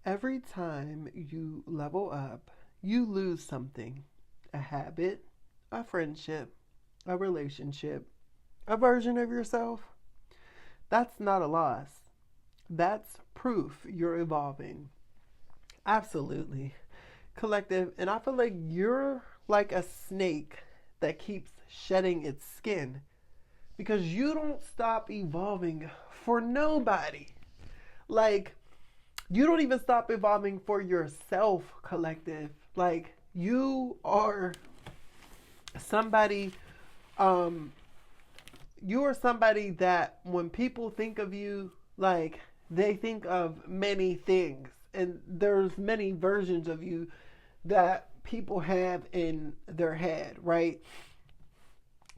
Every time you level up, you lose something: a habit, a friendship, a relationship, a version of yourself. That's not a loss. That's proof you're evolving. Absolutely. Collective. And I feel like you're like a snake that keeps shedding its skin because you don't stop evolving for nobody. Like, you don't even stop evolving for yourself, collective. Like, you are somebody, um, you are somebody that when people think of you, like, they think of many things. And there's many versions of you that people have in their head, right?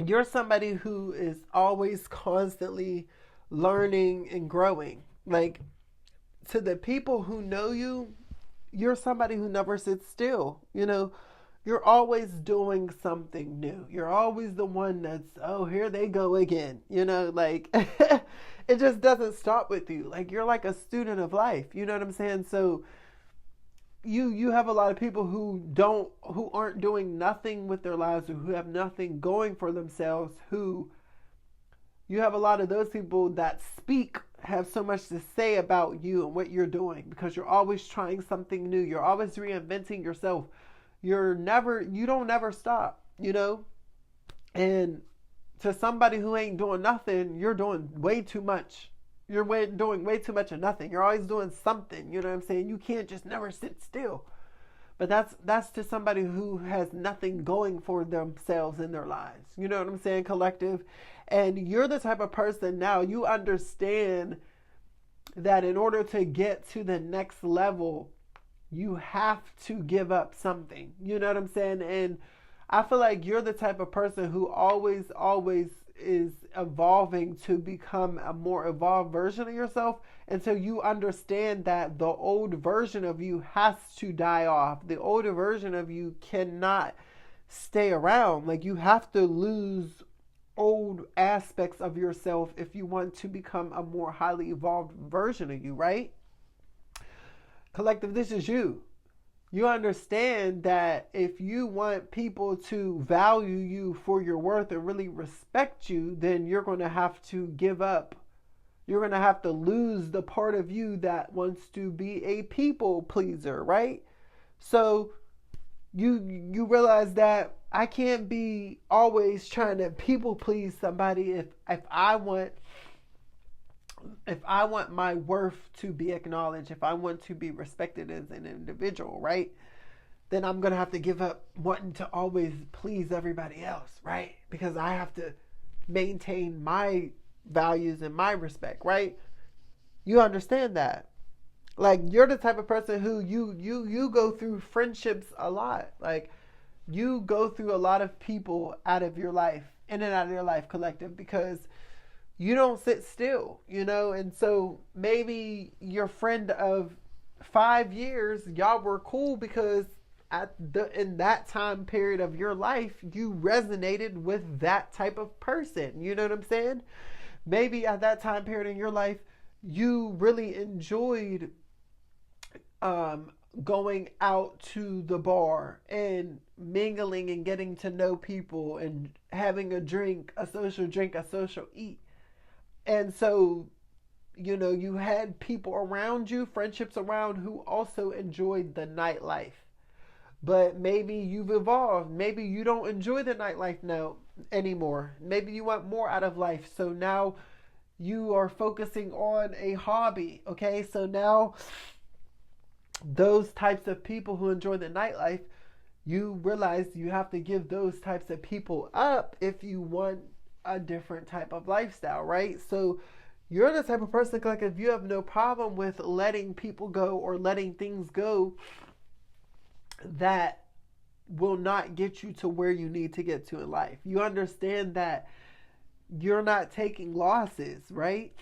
You're somebody who is always constantly learning and growing. Like, to the people who know you, you're somebody who never sits still. You're always doing something new. You're always the one that's, oh, here they go again. Like, it just doesn't stop with you. Like, you're like a student of life. You know what I'm saying? So you have a lot of people who aren't doing nothing with their lives, or who have nothing going for themselves, who you have a lot of those people that have so much to say about you and what you're doing, because you're always trying something new. You're always reinventing yourself. You don't never stop. And to somebody who ain't doing nothing, you're doing way too much. Doing way too much of nothing. You're always doing something. You know what I'm saying? You can't just never sit still. But that's to somebody who has nothing going for themselves in their lives. You know what I'm saying, collective? And you're the type of person now, you understand that in order to get to the next level, you have to give up something. You know what I'm saying? And I feel like you're the type of person who always is evolving to become a more evolved version of yourself until you understand that the old version of you has to die off. The older version of you cannot stay around. Like, you have to lose old aspects of yourself if you want to become a more highly evolved version of you, right? Collective, this is you. You understand that if you want people to value you for your worth and really respect you, then you're going to have to give up. You're going to have to lose the part of you that wants to be a people pleaser, right? So you realize that I can't be always trying to people please somebody if I want my worth to be acknowledged, if I want to be respected as an individual, right? Then I'm going to have to give up wanting to always please everybody else, right? Because I have to maintain my values and my respect, right? You understand that? Like, you're the type of person who you go through friendships a lot. Like, you go through a lot of people out of your life, in and out of your life, collective, because you don't sit still, and so maybe your friend of 5 years, y'all were cool because in that time period of your life, you resonated with that type of person. You know what I'm saying? Maybe at that time period in your life, you really enjoyed going out to the bar and mingling and getting to know people and having a drink, a social eat. And so, you had people around you, friendships around, who also enjoyed the nightlife. But maybe you've evolved. Maybe you don't enjoy the nightlife now anymore. Maybe you want more out of life. So now you are focusing on a hobby. Okay, so now those types of people who enjoy the nightlife, you realize you have to give those types of people up if you want a different type of lifestyle, right? So you're the type of person, like, if you have no problem with letting people go or letting things go that will not get you to where you need to get to in life. You understand that you're not taking losses, right?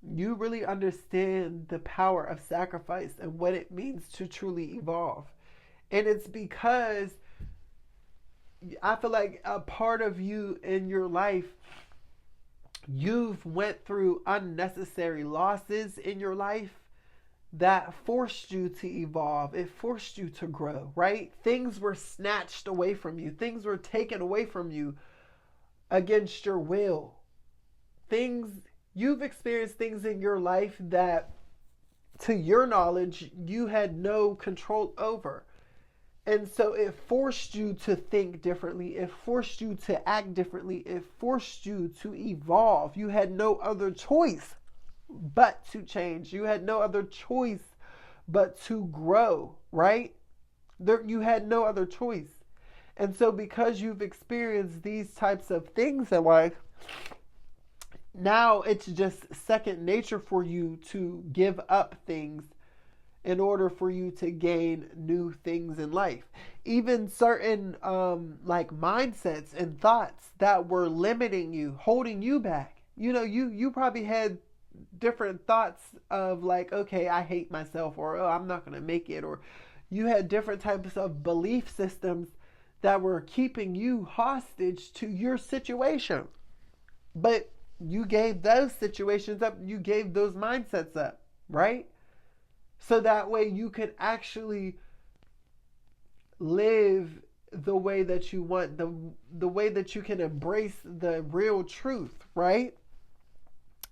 You really understand the power of sacrifice and what it means to truly evolve. And it's because I feel like a part of you in your life, you've went through unnecessary losses in your life that forced you to evolve. It forced you to grow, right? Things were snatched away from you. Things were taken away from you against your will. Things, you've experienced things in your life that, to your knowledge, you had no control over. And so it forced you to think differently. It forced you to act differently. It forced you to evolve. You had no other choice but to change. You had no other choice but to grow, right? You had no other choice. And so because you've experienced these types of things in life, now it's just second nature for you to give up things in order for you to gain new things in life. Even certain like mindsets and thoughts that were limiting you, holding you back. You know, you probably had different thoughts of like, okay, I hate myself, or oh, I'm not going to make it, or you had different types of belief systems that were keeping you hostage to your situation. But you gave those situations up, you gave those mindsets up, right? So that way you could actually live the way that you want, the way that you can embrace the real truth, right?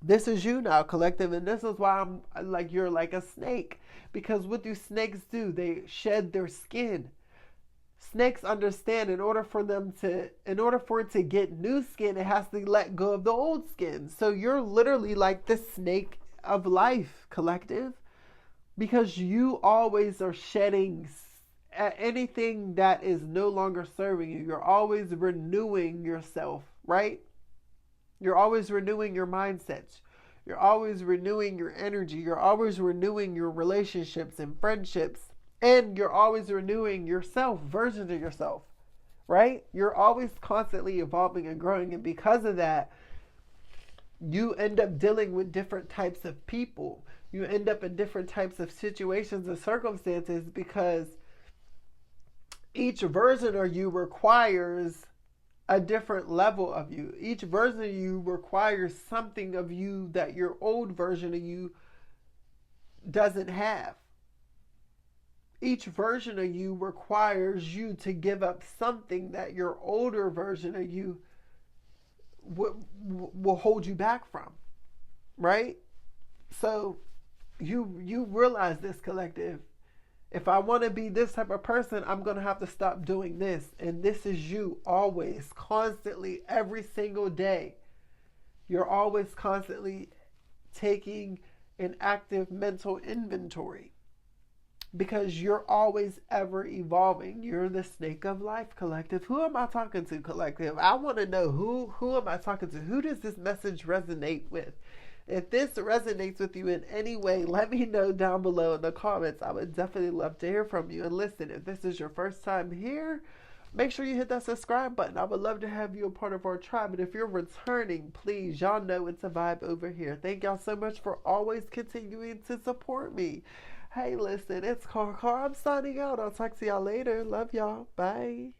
This is you now, collective, and this is why I'm like, you're like a snake. Because what do snakes do? They shed their skin. Snakes understand in order for it to get new skin, it has to let go of the old skin. So you're literally like the snake of life, collective. Because you always are shedding anything that is no longer serving you. You're always renewing yourself, right? You're always renewing your mindsets. You're always renewing your energy. You're always renewing your relationships and friendships. And you're always renewing yourself, versions of yourself, right? You're always constantly evolving and growing. And because of that, you end up dealing with different types of people. You end up in different types of situations and circumstances because each version of you requires a different level of you. Each version of you requires something of you that your old version of you doesn't have. Each version of you requires you to give up something that your older version of you will hold you back from, right? So you realize this, collective. If I want to be this type of person, I'm going to have to stop doing this. And this is you always, constantly, every single day. You're always constantly taking an active mental inventory because you're always ever evolving. You're the snake of life, collective. Who am I talking to, collective? I want to know who am I talking to? Who does this message resonate with? If this resonates with you in any way, let me know down below in the comments. I would definitely love to hear from you. And listen, if this is your first time here, make sure you hit that subscribe button. I would love to have you a part of our tribe. And if you're returning, please, y'all know it's a vibe over here. Thank y'all so much for always continuing to support me. Hey, listen, it's Kar. I'm signing out. I'll talk to y'all later. Love y'all. Bye.